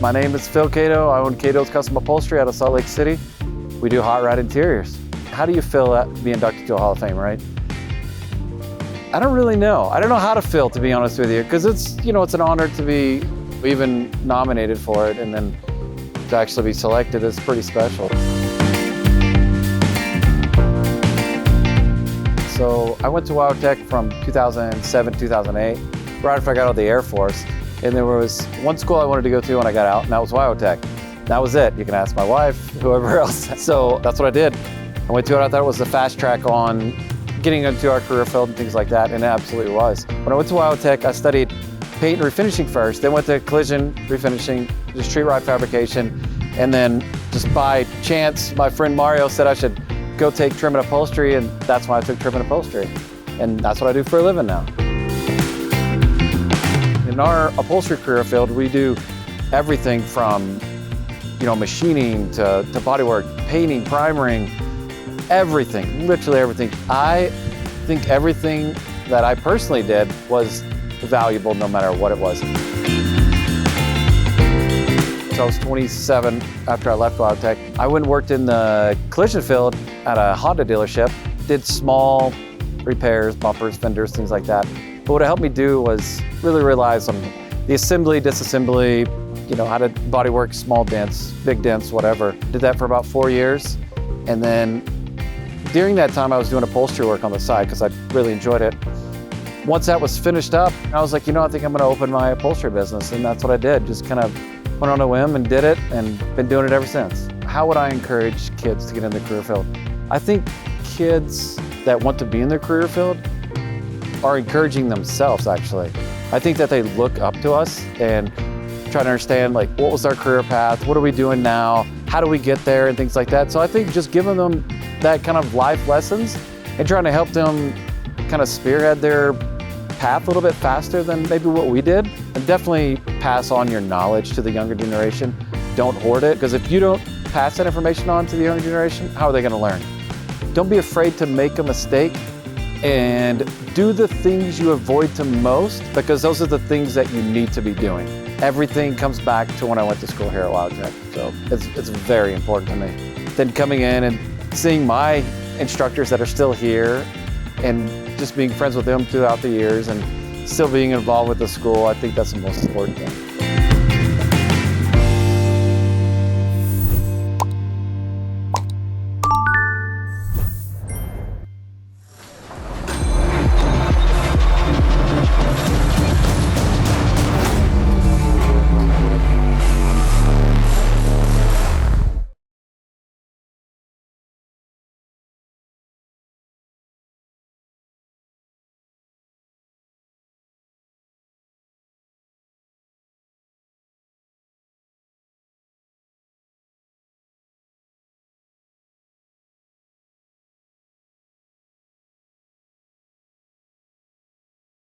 My name is Phil Cato. I own Cato's Custom Upholstery out of Salt Lake City. We do hot rod interiors. How do you feel be inducted to a Hall of Fame, right? I don't really know. I don't know how to feel, to be honest with you, because it's an honor to be even nominated for it, and then to actually be selected is pretty special. So I went to WyoTech from 2007, 2008, right after I got out of the Air Force. And there was one school I wanted to go to when I got out, and that was WyoTech. That was it. You can ask my wife, whoever else. So that's what I did. I went to it. I thought it was the fast track on getting into our career field and things like that, and it absolutely was. When I went to WyoTech, I studied paint and refinishing first, then went to collision refinishing, just street rod fabrication, and then just by chance, my friend Mario said I should go take trim and upholstery, and that's why I took trim and upholstery. And that's what I do for a living now. In our upholstery career field, we do everything from machining to bodywork, painting, primering, everything, literally everything. I think everything that I personally did was valuable no matter what it was. So I was 27 after I left WyoTech. I went and worked in the collision field at a Honda dealership, did small repairs, bumpers, fenders, things like that. But what it helped me do was really realize on the assembly, disassembly, how to bodywork small dents, big dents, whatever. Did that for about 4 years. And then during that time, I was doing upholstery work on the side because I really enjoyed it. Once that was finished up, I was like, I think I'm gonna open my upholstery business. And that's what I did. Just kind of went on a whim and did it, and been doing it ever since. How would I encourage kids to get in the career field? I think kids that want to be in their career field are encouraging themselves, actually. I think that they look up to us and try to understand, like, what was our career path? What are we doing now? How do we get there? And things like that. So I think just giving them that kind of life lessons and trying to help them kind of spearhead their path a little bit faster than maybe what we did. And definitely pass on your knowledge to the younger generation. Don't hoard it, because if you don't pass that information on to the younger generation, how are they gonna learn? Don't be afraid to make a mistake, and do the things you avoid to most, because those are the things that you need to be doing. Everything comes back to when I went to school here at WyoTech, so it's very important to me. Then coming in and seeing my instructors that are still here, and just being friends with them throughout the years, and still being involved with the school, I think that's the most important thing.